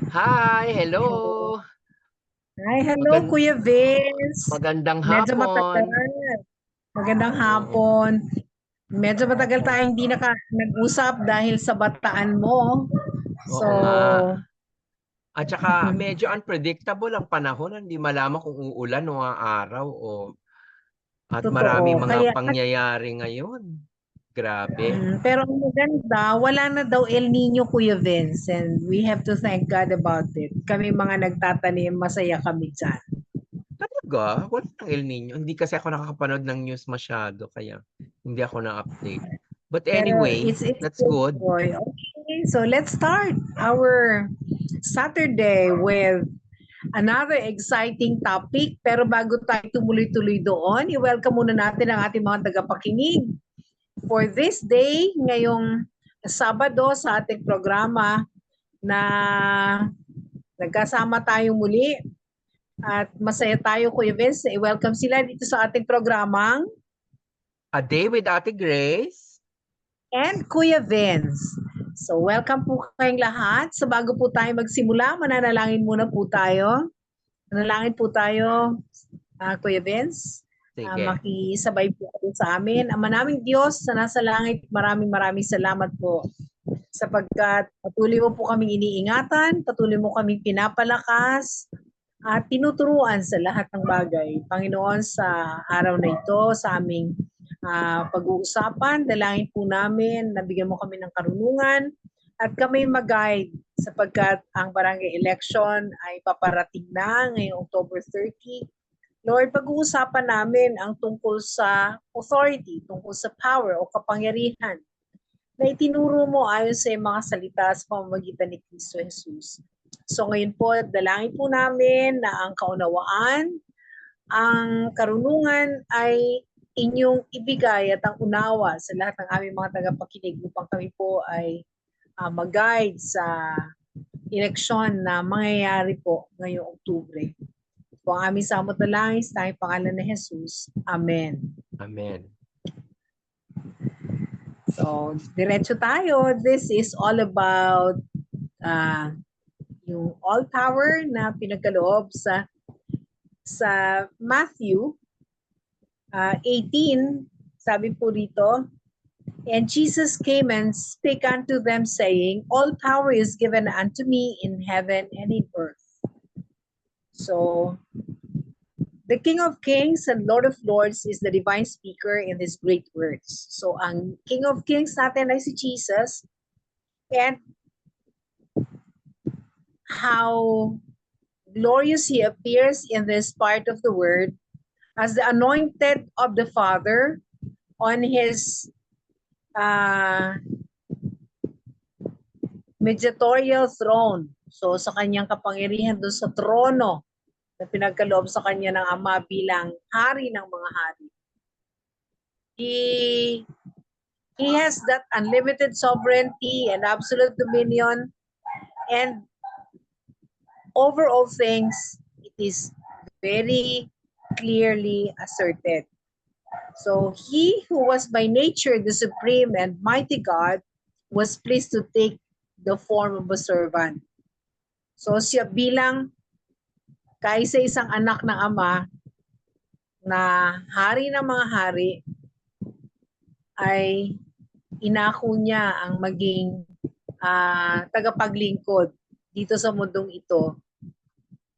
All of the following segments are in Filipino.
Hi, Hello. hello. Hi, hello Magan Kuya Vince. magandang Medyo hapon. matagal. Magandang Oo, hapon. Medyo matagal tayong hindi nag-usap dahil sa bataan mo. So, oo nga. At saka medyo unpredictable ang panahon, hindi malaman kung uulan o aaraw at maraming totoo. mga Kaya, pangyayari ngayon. Grabe. pero ang maganda, wala na daw El Nino Kuya Vince. And we have to thank God about it. Kami mga nagtatanim, masaya kami dyan. Talaga? Wala ng El Nino. Hindi kasi ako nakakapanood ng news masyado, kaya hindi ako na-update. But Pero anyway, it's that's good good. boy. Okay, so let's start our Saturday with another exciting topic. Pero bago tayo tumuloy-tuloy doon, i-welcome muna natin ang ating mga tagapakinig for this day, ngayong Sabado sa ating programa na nagkasama tayo muli at masaya tayo, Kuya Vince, na i-welcome sila dito sa ating programang A Day with Ate Grace. and Kuya Vince. So welcome po kayong lahat. So bago po tayo magsimula, mananalangin muna po tayo. Manalangin po tayo, Kuya Vince. Sige. Makisabay po kayo sa amin. Ama naming Diyos na nasa langit, maraming maraming salamat po sapagkat patuloy mo po kaming iniingatan, patuloy mo kaming pinapalakas at tinuturuan sa lahat ng bagay. Panginoon, sa araw na ito, sa aming pag-uusapan, dalangin po namin, nabigyan mo kami ng karunungan at kami mag-guide sapagkat ang barangay election ay paparating na ngayong October 30. Lord, pag-uusapan namin ang tungkol sa authority, tungkol sa power o kapangyarihan na itinuro mo ayon sa mga salita sa pamamagitan ni Kristo Jesus. So ngayon po, dalangin po namin na ang kaunawaan, ang karunungan ay inyong ibigay at ang unawa sa lahat ng aming mga tagapakinig upang kami po ay mag-guide sa eleksyon na mangyayari po ngayong Oktubre. Po ang aming samot na langis, tayong pangalan ni Jesus. Amen. Amen. So, diretso tayo. This is all about yung all power na pinagkaloob sa Matthew 18. Sabi po rito, and Jesus came and spake unto them, saying, all power is given unto me in heaven and in earth. So, the King of Kings and Lord of Lords is the divine speaker in these great words. So, ang King of Kings natin ay si Jesus. And how glorious he appears in this part of the word as the anointed of the Father on his mediatorial throne. So sa kanyang kapangyarihan doon sa trono na pinagkaloob sa kanya ng Ama bilang hari ng mga hari. He has that unlimited sovereignty and absolute dominion, and over all things, it is very clearly asserted. So he who was by nature the supreme and mighty God was pleased to take the form of a servant. So siya bilang kaisa-isang anak ng Ama na hari ng mga hari ay inako niya ang maging tagapaglingkod dito sa mundong ito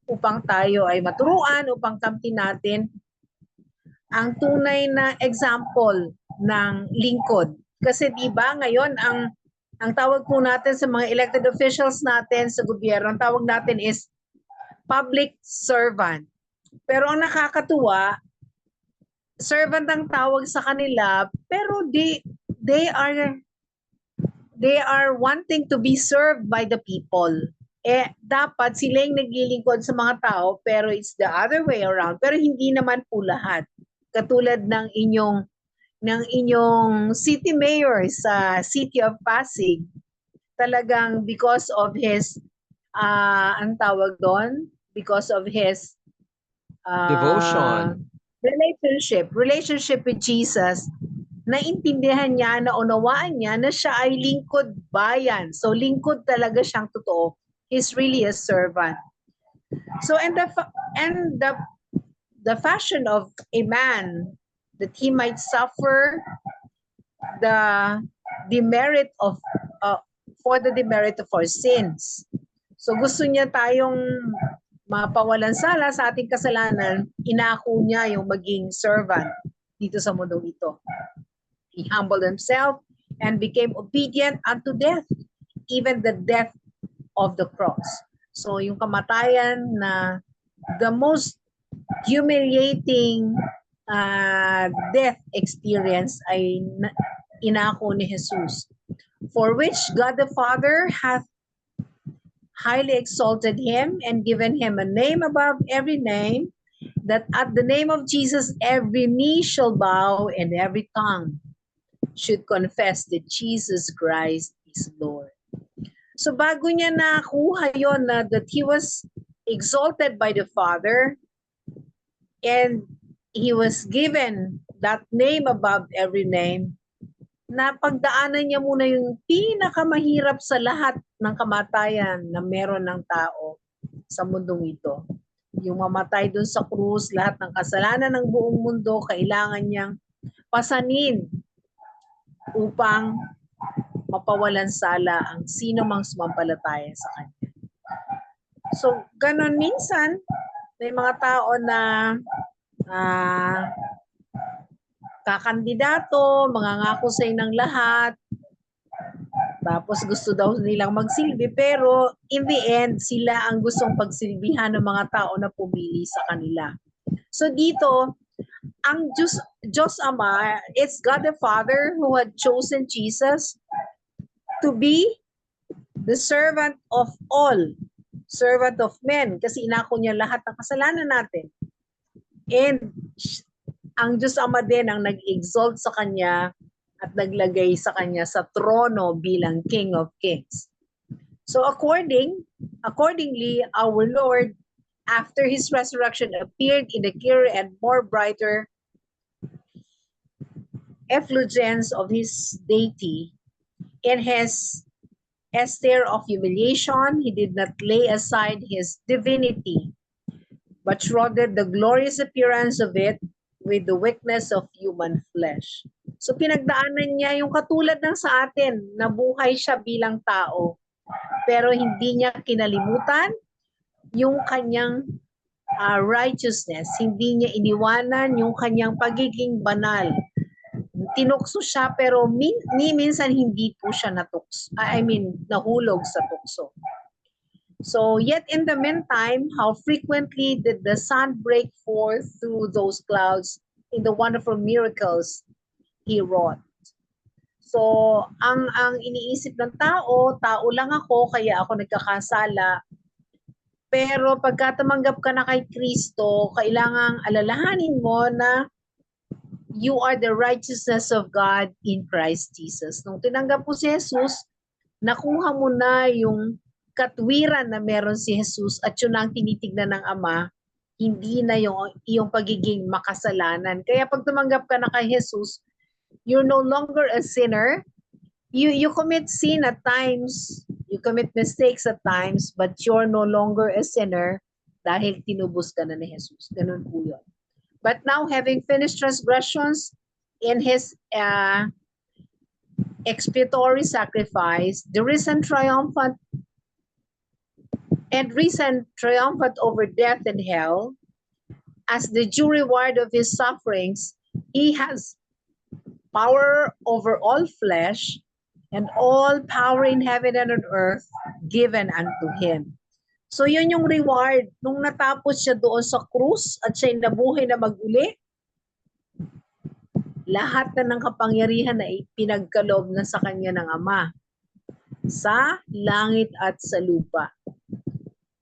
upang tayo ay maturuan, upang kamtin natin ang tunay na example ng lingkod. Kasi di ba ngayon ang tawag po natin sa mga elected officials natin sa gobyerno, ang tawag natin is public servant. Pero ang nakakatuwa, servant ang tawag sa kanila, pero they are wanting to be served by the people. Dapat sila yung naglilingkod sa mga tao, pero it's the other way around. Pero hindi naman po lahat. Katulad ng inyong city mayor sa City of Pasig, talagang because of his ang tawag doon, because of his Devotion. relationship with Jesus, naintindihan niya, naunawaan niya na siya ay lingkod bayan. So lingkod talaga siyang totoo. He's really a servant. So, the fashion of a man that he might suffer the demerit of for the demerit of our sins. So gusto niya tayong mapawalan sala sa ating kasalanan, inako niya yung maging servant dito sa mundong ito. He humbled himself and became obedient unto death, even the death of the cross. So yung kamatayan na the most humiliating death experience ay inako ni Jesus, for which God the Father hath highly exalted him and given him a name above every name, that at the name of Jesus every knee shall bow and every tongue should confess that Jesus Christ is Lord. So bago niya nakuha yon na that he was exalted by the Father and he was given that name above every name, napagdaanan niya muna yung pinakamahirap sa lahat ng kamatayan na meron ng tao sa mundong ito. Yung mamatay dun sa krus, lahat ng kasalanan ng buong mundo, kailangan niyang pasanin upang mapawalan sala ang sino mang sumampalataya sa Kanya. So, ganon minsan, may mga tao na kakandidato, mangangako sa ng lahat, tapos gusto daw nilang magsilbi, pero in the end, sila ang gustong pagsilbihan ng mga tao na pumili sa kanila. So dito, ang Diyos Ama, it's God the Father who had chosen Jesus to be the servant of all, servant of men, kasi inako niya lahat ng kasalanan natin. And ang Diyos Ama din ang nag-exalt sa Kanya at naglagay sa Kanya sa trono bilang King of Kings. So accordingly, our Lord, after His resurrection, appeared in the clearer and more brighter effulgence of His deity. In His estate of humiliation, He did not lay aside His divinity, but shrouded the glorious appearance of it with the weakness of human flesh. So pinagdaanan niya yung katulad ng sa atin, nabuhay siya bilang tao, pero hindi niya kinalimutan yung kanyang righteousness, hindi niya iniwanan yung kanyang pagiging banal. Tinukso siya pero minsan hindi po siya nahulog sa tukso. So, yet in the meantime, how frequently did the sun break forth through those clouds in the wonderful miracles He wrought. So, ang iniisip ng tao lang ako, kaya ako nagkakasala. Pero pagka tumanggap ka na kay Kristo, kailangang alalahanin mo na you are the righteousness of God in Christ Jesus. Nung tinanggap mo si Jesus, nakuha mo na yung katwiran na meron si Jesus at yun ang tinitignan ng Ama, hindi na yung pagiging makasalanan. Kaya pag tumanggap ka na kay Jesus, you're no longer a sinner. You commit sin at times, you commit mistakes at times, but you're no longer a sinner dahil tinubos ka na ni Jesus. Ganun po yun. But now, having finished transgressions in His expiatory sacrifice, the risen triumphant over death and hell, as the due reward of His sufferings, He has power over all flesh, and all power in heaven and on earth given unto Him. So yun yung reward. Nung natapos siya doon sa krus at siya'y nabuhay na mag-uli, lahat na ng kapangyarihan na ipinagkaloob na sa Kanya ng Ama, sa langit at sa lupa.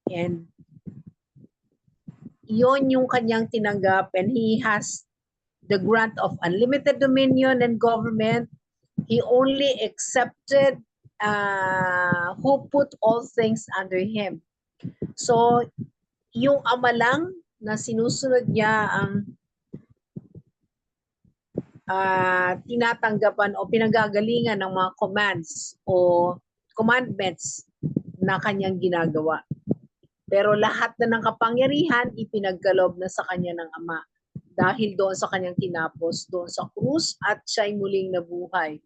And yun yung Kanyang tinanggap, and He has the grant of unlimited dominion and government. He only accepted who put all things under Him. So, yung Ama lang na sinusunod niya ang tinatanggapan o pinagagalingan ng mga commands o commandments na kanyang ginagawa. Pero lahat na ng kapangyarihan ipinagkaloob na sa kanya ng Ama dahil doon sa kanyang tinapos doon sa krus at siya'y muling nabuhay.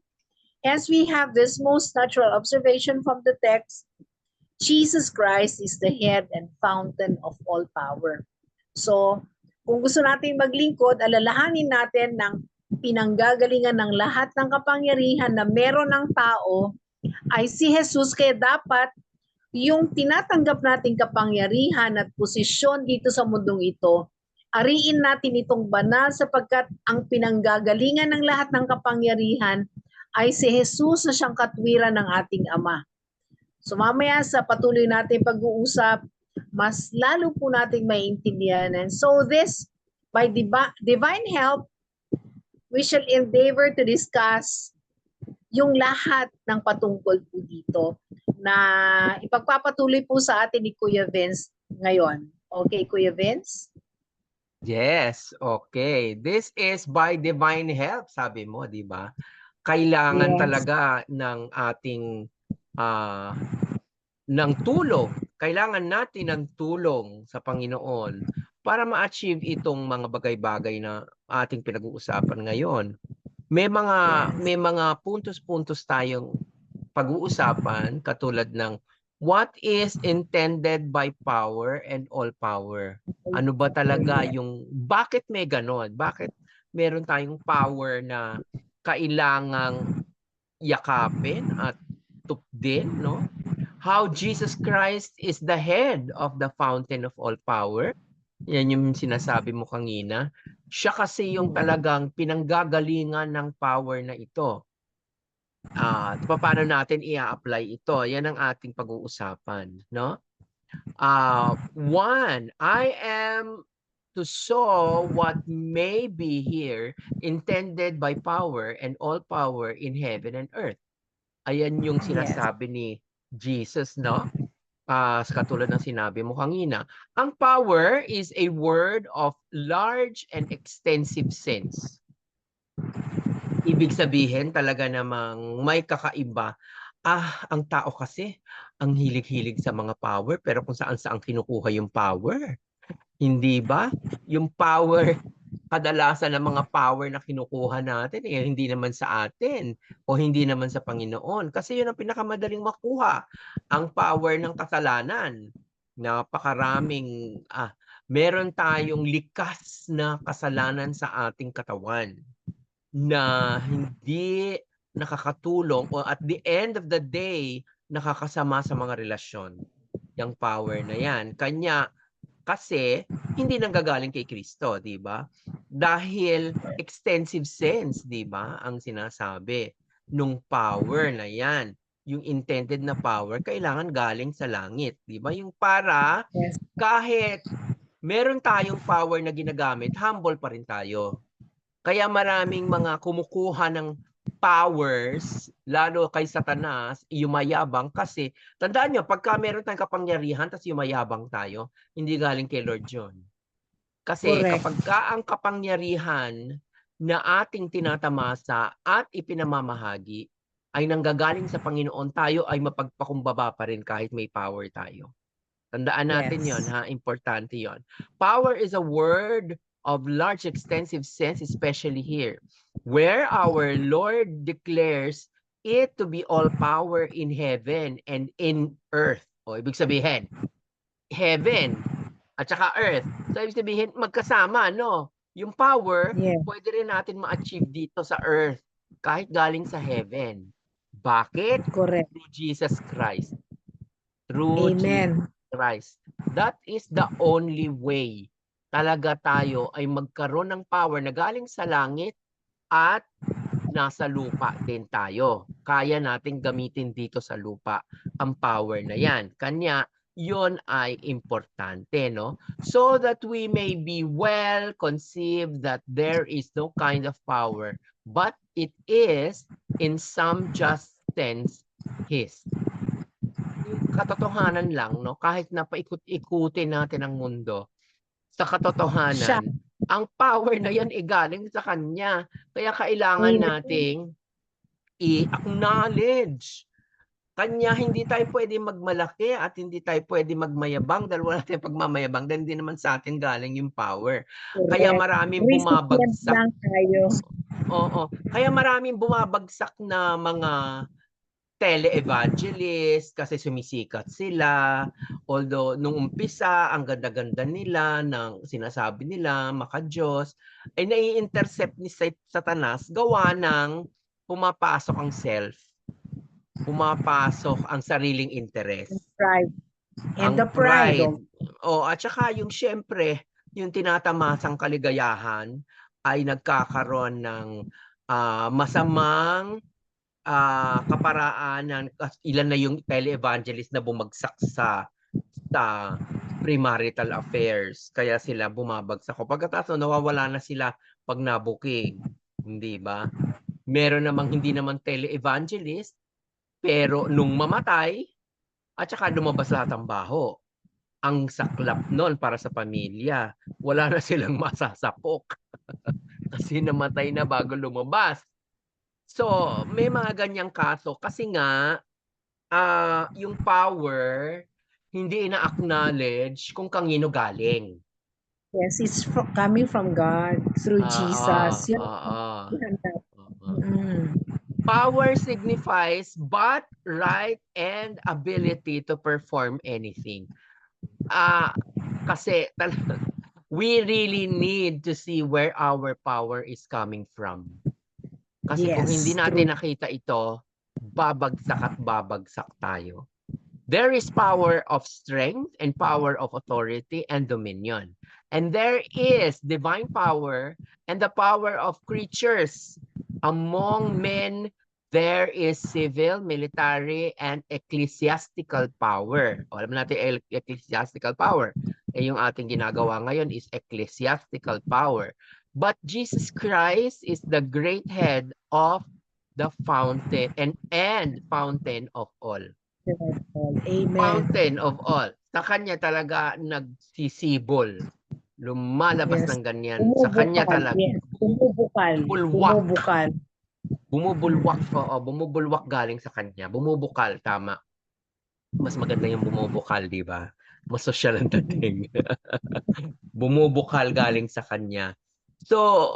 Hence we have this most natural observation from the text. Jesus Christ is the head and fountain of all power. So, kung gusto natin maglingkod, alalahanin natin ng pinanggagalingan ng lahat ng kapangyarihan na meron ng tao ay si Jesus, kaya dapat yung tinatanggap nating kapangyarihan at posisyon dito sa mundong ito, ariin natin itong banal sapagkat ang pinanggagalingan ng lahat ng kapangyarihan ay si Jesus na siyang katwiran ng ating Ama. So mamaya sa patuloy natin pag-uusap, mas lalo po nating maiintindihan. And so this, by divine help, we shall endeavor to discuss yung lahat ng patungkol po dito na ipagpapatuloy po sa atin ni Kuya Vince ngayon. Okay, Kuya Vince? Yes, okay. This is by divine help, sabi mo, di ba? Kailangan Yes. talaga ng ating ng tulong. Kailangan natin ng tulong sa Panginoon para ma-achieve itong mga bagay-bagay na ating pinag-uusapan ngayon. May mga puntos-puntos tayong pag-uusapan katulad ng what is intended by power and all power. Ano ba talaga yung bakit may ganon? Bakit meron tayong power na kailangang yakapin at tupdin, no? How Jesus Christ is the head of the fountain of all power. Yan yung sinasabi mo kanina. Siya kasi yung talagang pinanggagalingan ng power na ito. Paano natin i-apply ito? Yan ang ating pag-uusapan, no? One, I am to show what may be here intended by power and all power in heaven and earth. Ayan yung sinasabi ni Jesus, no? Sa katulad ng sinabi mo kanina. Ang power is a word of large and extensive sense. Ibig sabihin talaga namang may kakaiba. Ang tao kasi, ang hilig-hilig sa mga power, pero kung saan-saan kinukuha yung power. Hindi ba? Yung power, kadalasan ng mga power na kinukuha natin, hindi naman sa atin o hindi naman sa Panginoon. Kasi yun ang pinakamadaling makuha. Ang power ng kasalanan. Napakaraming, meron tayong likas na kasalanan sa ating katawan na hindi nakakatulong o at the end of the day, nakakasama sa mga relasyon. Yung power na yan. Kanya, kasi hindi nanggagaling kay Kristo, di ba? Dahil extensive sense, di ba, ang sinasabi nung power na yan. Yung intended na power, kailangan galing sa langit, di ba? Yung para kahit meron tayong power na ginagamit, humble pa rin tayo. Kaya maraming mga kumukuha ng powers, lalo kay Satanas, yumayabang kasi, tandaan nyo, pagka meron tayong kapangyarihan, tapos yumayabang tayo, hindi galing kay Lord John. Kasi kapag ang kapangyarihan na ating tinatamasa at ipinamamahagi ay nanggagaling sa Panginoon, tayo ay mapagpakumbaba pa rin kahit may power tayo. Tandaan natin yon, ha? Importante yon. Power is a word of large extensive sense, especially here, where our Lord declares it to be all power in heaven and in earth. O, ibig sabihin, heaven at saka earth. So, ibig sabihin, magkasama, no? Yung power, pwede rin natin ma-achieve dito sa earth, kahit galing sa heaven. Bakit? Correct. Through Jesus Christ. Through Amen. Jesus Christ. That is the only way talaga tayo ay magkaroon ng power na galing sa langit at nasa lupa din tayo. Kaya nating gamitin dito sa lupa ang power na yan. Kanya, yon ay importante, no? So that we may be well conceived that there is no kind of power, but it is in some just sense His. Katotohanan lang, no? Kahit na paikot-ikutin natin ang mundo, sa katotohanan, ang power na yan galing sa Kanya. Kaya kailangan nating i-acknowledge Kanya hindi tayo pwedeng magmalaki at hindi tayo pwedeng magmayabang dahil wala tayong pagmamayabang dahil hindi naman sa atin galing yung power. Kaya Correct. maraming Recipient bumabagsak. lang tayo. Oo. Kaya maraming bumabagsak na mga tele-evangelist kasi sumisikat sila. Although nung umpisa, ang ganda-ganda nila ng sinasabi nila, maka-Diyos, ay nai-intercept ni Satanas gawa ng pumapasok ang self, pumapasok ang sariling interes, Pride. And ang the pride pride. of At saka yung siyempre, yung tinatamasang kaligayahan ay nagkakaroon ng masamang kaparaanan. Ilan na yung tele-evangelist na bumagsak sa premarital affairs. Kaya sila bumabagsak. Pagkatapos nawawala na sila pag nabuking. Hindi ba? Meron namang hindi naman tele-evangelist, pero nung mamatay, at saka lumabas lahat ang baho. Ang saklap nun para sa pamilya. Wala na silang masasapok. Kasi namatay na bago lumabas. So, may mga ganyang kaso. Kasi nga, yung power, hindi ina-acknowledge kung kanino galing. yes, it's coming from God through Jesus. Yun Oo. ang mm. Power signifies but right and ability to perform anything. Kasi we really need to see where our power is coming from. Kasi kung hindi Yes, natin true. nakita ito, babagsak at babagsak tayo. There is power of strength and power of authority and dominion. And there is divine power and the power of creatures. Among men, there is civil, military, and ecclesiastical power. O, alam natin ecclesiastical power. Yung ating ginagawa ngayon is ecclesiastical power. But Jesus Christ is the great head of the fountain and fountain of all. Amen. Fountain of all. Sa kanya talaga nagsisibol. Lumalabas Yes. ng ganyan. Sa kanya talaga. Yes. Bumubukal. Bulwak. Bumubukal. Bumubulwak. Oo, bumubulwak galing sa kanya. Bumubukal, tama. Mas maganda yung bumubukal, di ba? Mas social ang dating. Bumubukal galing sa kanya. So,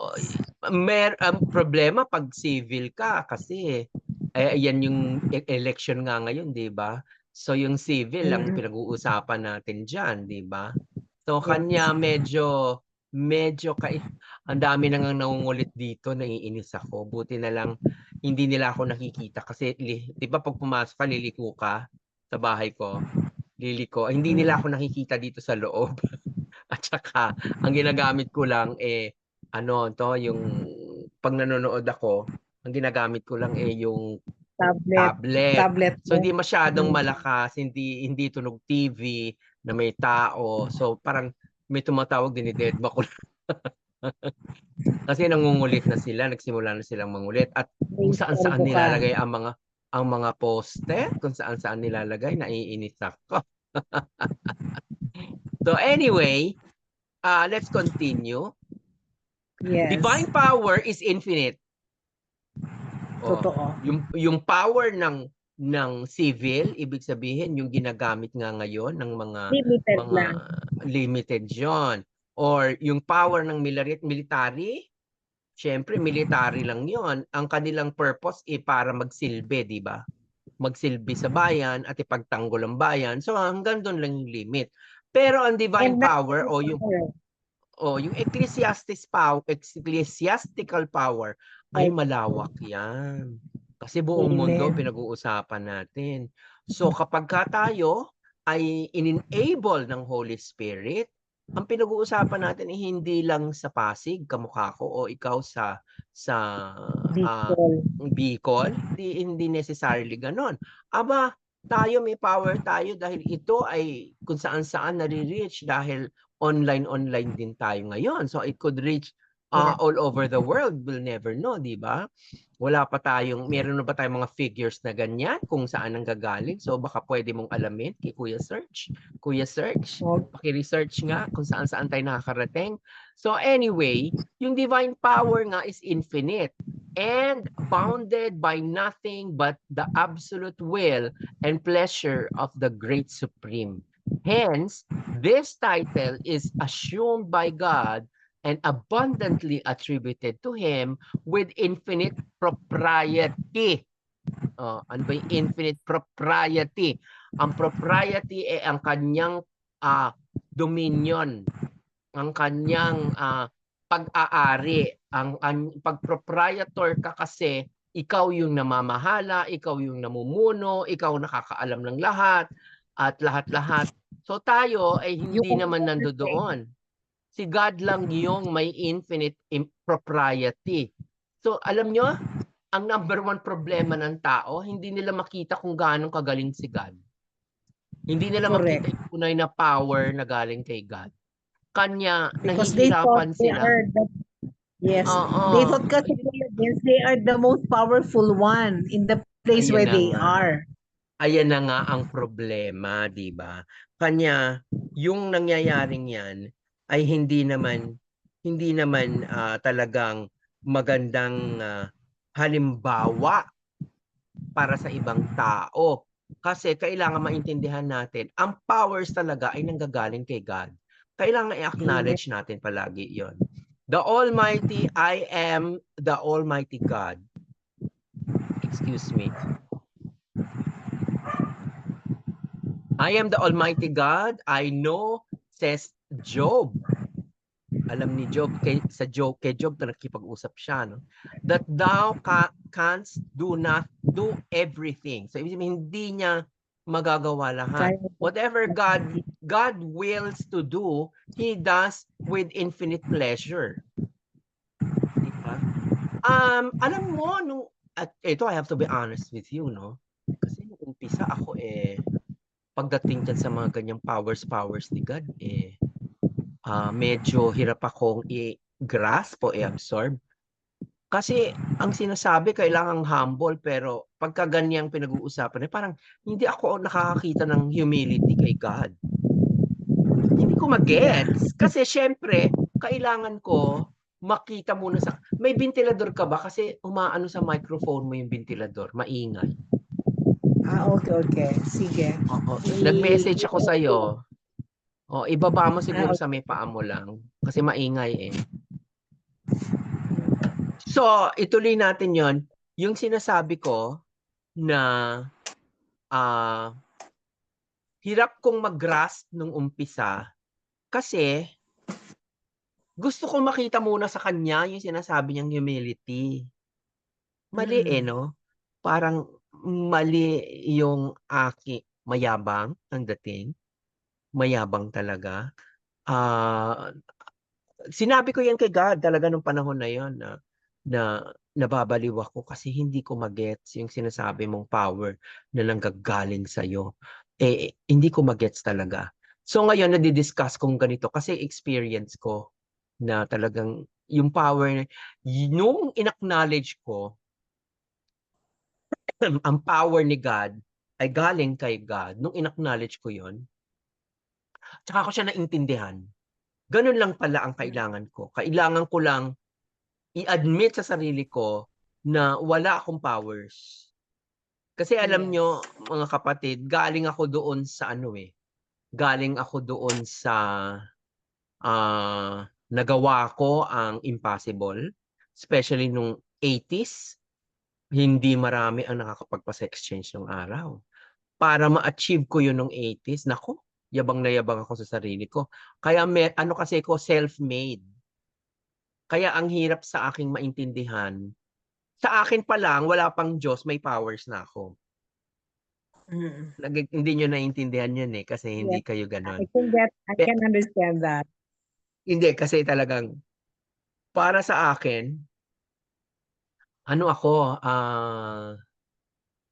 problema pag civil ka kasi yan yung election nga ngayon, di ba? So, yung civil ang pinag-uusapan natin dyan, di ba? So, kanya medyo ang dami nang nangungulit dito, naiinis ako. Buti na lang hindi nila ako nakikita kasi di ba pag pumasok ka, liliko ka sa bahay ko, liliko. Hindi nila ako nakikita dito sa loob. At saka, ang ginagamit ko lang yung pag nanonood ako, ang ginagamit ko lang yung tablet. So hindi masyadong malakas, hindi tunog TV na may tao. So parang may tumatawag, dinidedma ko. Kasi nangungulit na sila, nagsimula na silang mangulit at kung saan-saan nilalagay ang mga poste, kung saan-saan nilalagay, naiinis ako. So anyway, let's continue. Yes. Divine power is infinite. Totoo. Yung power ng civil, ibig sabihin yung ginagamit nga ngayon ng mga limited 'yon. Or yung power ng military, syempre military lang 'yon. Ang kanilang purpose para magsilbi, di ba? Magsilbi sa bayan at ipagtanggol ang bayan. So hanggang doon lang yung limit. Pero ang divine power yung ecclesiastical power ay malawak yan. Kasi buong mundo pinag-uusapan natin. So kapag tayo ay in-enable ng Holy Spirit, ang pinag-uusapan natin ay hindi lang sa Pasig, kamukha ko, o ikaw sa Bicol. Hindi necessarily ganon. Aba, tayo may power tayo dahil ito ay kung saan-saan nare-reach dahil online din tayo ngayon. So it could reach all over the world. We'll never know, di ba? Meron na ba tayong mga figures na ganyan kung saan ang gagaling? So baka pwede mong alamin kay Kuya Search. Kuya Search, paki-research nga kung saan tayo nakakarating. So anyway, yung divine power nga is infinite. and bounded by nothing but the absolute will and pleasure of the Great Supreme. Hence, this title is assumed by God and abundantly attributed to Him with infinite propriety. Ano ba yung infinite propriety? Ang propriety ay ang kanyang dominion, ang kanyang pag-aari. Pag proprietor ka kasi, ikaw yung namamahala, ikaw yung namumuno, ikaw nakakaalam ng lahat, at lahat-lahat. So tayo ay hindi Yung naman nandoon. Si God lang yung may infinite propriety. So alam nyo, ang number one problema ng tao, hindi nila makita kung gaano kagaling si God. Hindi nila makita yung tunay na power na galing kay God. Kanya, because they thought nahihirapan they sila. are the, yes, Oo. they thought kasi they are the most powerful one in the place Ayan where na they nga. are. Ayan na nga ang problema, di ba? Kanya, yung nangyayaring yan ay hindi naman talagang magandang halimbawa para sa ibang tao. Kasi kailangan maintindihan natin, ang powers talaga ay nanggagaling kay God. Kailangan i-acknowledge natin palagi yon. The Almighty, I am the Almighty God. Excuse me. I am the Almighty God. I know, says Job. Alam ni Job, kay Job na nakipag-usap siya, no? That thou canst do everything. So, hindi niya magagawa lahat. Whatever God wills to do, He does with infinite pleasure. Diba? Alam mo, at ito, I have to be honest with you, no? Kasi nung umpisa ako, pagdating dyan sa mga ganyang powers ni God, medyo hirap akong i-grasp o i-absorb. Kasi ang sinasabi, kailangang humble, pero pagka ganyang pinag-uusapan, parang hindi ako nakakakita ng humility kay God. Hindi ko mag-gets. Kasi syempre, kailangan ko makita muna sa... May ventilador ka ba? Kasi umaano sa microphone mo yung ventilador. Maingay. Okay. Sige. Oo. Nag-message ako sa'yo. Ibaba mo siguro sa may paa mo lang. Kasi maingay eh. So, ituloy natin yon. Yung sinasabi ko na hirap kong mag-grasp nung umpisa kasi gusto kong makita muna sa kanya yung sinasabi niyang humility. Mali no? Parang mali yung mayabang ang dating. Mayabang talaga. Sinabi ko yan kay God talaga nung panahon na yon na nababaliw ako kasi hindi ko magets yung sinasabi mong power na nanggagaling sa'yo. Hindi ko magets talaga. So ngayon, nadi-discuss kong ganito kasi experience ko na talagang yung power, nung in-acknowledge ko, ang power ni God ay galing kay God. Nung in-acknowledge ko yon, tsaka ko siya naintindihan. Ganun lang pala ang kailangan ko. Kailangan ko lang i-admit sa sarili ko na wala akong powers. Kasi alam nyo, mga kapatid, galing ako doon sa galing ako doon sa nagawa ko ang impossible, especially nung 80s. Hindi marami ang nakakapagpa-sex exchange nung araw. Para ma-achieve ko yun nung 80s, nako, yabang na yabang ako sa sarili ko. Kaya kasi ko self-made. Kaya ang hirap sa aking maintindihan, sa akin pa lang, wala pang Diyos, may powers na ako. Hindi nyo naiintindihan yun kasi hindi kayo ganon. I can understand that. Hindi, kasi talagang, para sa akin,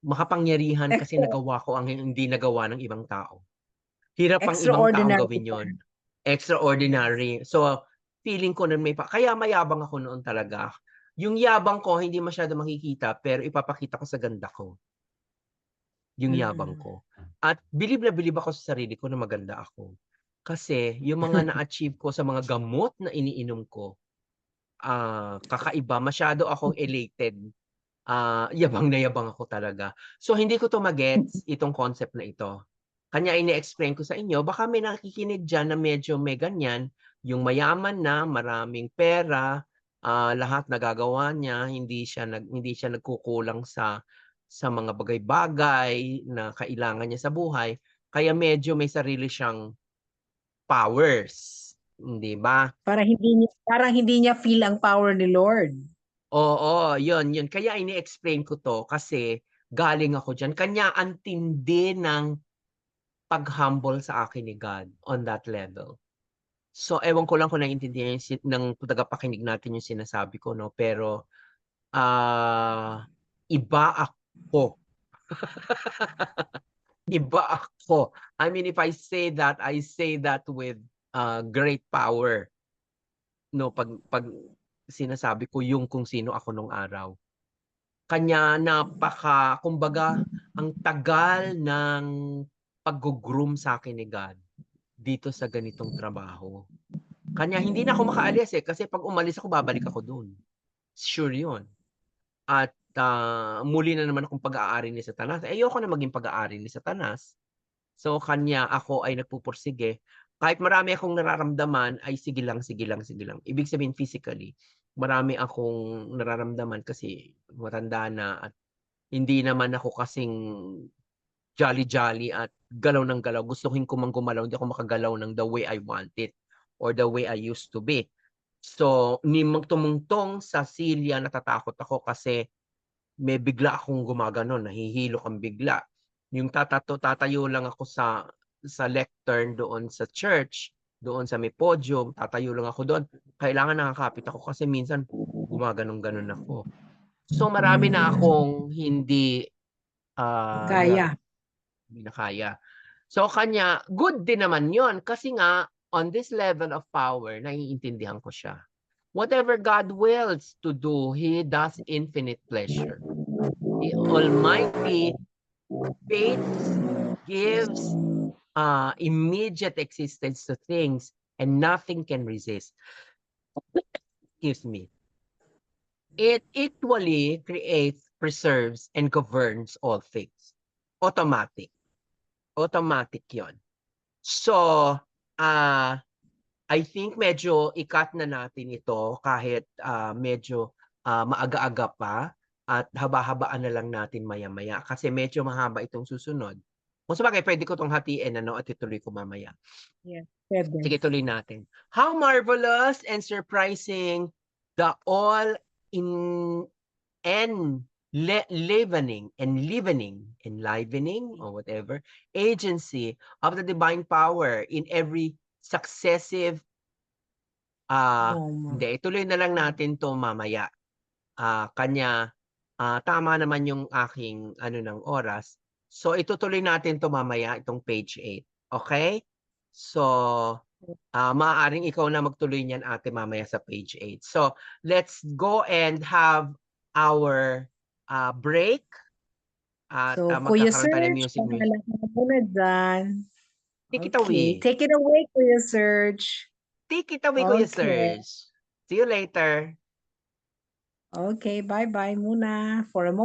makapangyarihan kasi nagawa ko ang hindi nagawa ng ibang tao. Hirap ang ibang taong gawin yun. Extraordinary. So, feeling ko na kaya mayabang ako noon talaga. Yung yabang ko, hindi masyado makikita, pero ipapakita ko sa ganda ko. Yung yabang ko. At bilib na bilib ako sa sarili ko na maganda ako. Kasi yung mga na-achieve ko sa mga gamot na iniinom ko, kakaiba, masyado akong elated. Yabang na yabang ako talaga. So hindi ko 'to magets itong concept na ito. Kanya ini-explain ko sa inyo, baka may nakikinig diyan na medyo may ganyan, yung mayaman na, maraming pera, lahat nagagawa niya, hindi siya nagkukulang sa mga bagay-bagay na kailangan niya sa buhay, kaya medyo may sarili siyang powers, hindi ba? Parang hindi niya feel ang power ni Lord. Oo, yun. Kaya ini-explain ko 'to kasi galing ako diyan. Kanya ang tindi ng pag-humble sa akin ni God on that level. So, ewan ko lang kung naiintindihan ng tagapakinig natin yung sinasabi ko 'no, pero, iba ako. Iba ako. I mean, if I say that, I say that with, great power 'no, 'pag sinasabi ko yung kung sino ako nung araw. Kanya kumbaga ang tagal ng paggo-groom sa'kin ni God dito sa ganitong trabaho. Kanya hindi na ako makaalis, kasi 'pag umalis ako babalik ako dun, sure yun. At, muli na naman akong pag-aari ni Satanas, ayoko na maging pag-aari ni Satanas. So kanya ako ay nagpupursige. Kahit marami akong nararamdaman ay sige lang, sige lang, sige lang. Ibig sabihin physically, marami akong nararamdaman kasi matanda na at hindi naman ako kasing jolly-jolly at galaw ng galaw. Gustuhin ko mang gumalaw, hindi ako makagalaw ng the way I want it or the way I used to be. So, tumungtong sa silya natatakot ako kasi may bigla akong gumaganon, nahihilo kang bigla. Yung tatayo lang ako sa lectern doon sa church, doon sa may podium, tatayo lang ako doon. Kailangan nakakapit ako kasi minsan gumaganon-ganon ako. So marami na akong Kaya. hindi na kaya. So kanya, good din naman yon kasi nga on this level of power, naiintindihan ko siya. Whatever God wills to do, He does infinite pleasure. The Almighty faith gives immediate existence to things and nothing can resist. Excuse me. It equally creates, preserves, and governs all things. Automatic. Automatic yon. So, I think medyo ikat na natin ito kahit medyo maaga-aga pa at haba-habaan na lang natin maya-maya kasi medyo mahaba itong susunod. Kung sabagay, pwede ko itong hatiin at ituloy ko mamaya. Yes, pwede. Sige, tuloy natin. How marvelous and surprising the all in enlivening or whatever agency of the divine power in every successive hindi, ituloy na lang natin 'to mamaya. Kanya tama naman yung aking ng oras. So itutuloy natin 'to mamaya, itong page 8. Okay? So, maaaring ikaw na magtuloy niyan, ate, mamaya sa page 8. So, let's go and have our break at So, Kuya magkakaroon tayo ng Serge, music. pagkalat na muna dyan. Take it Okay, away. take it away, Kuya Serge. Take it away, Kuya Okay. Serge. See you later. Okay, bye-bye muna for a moment.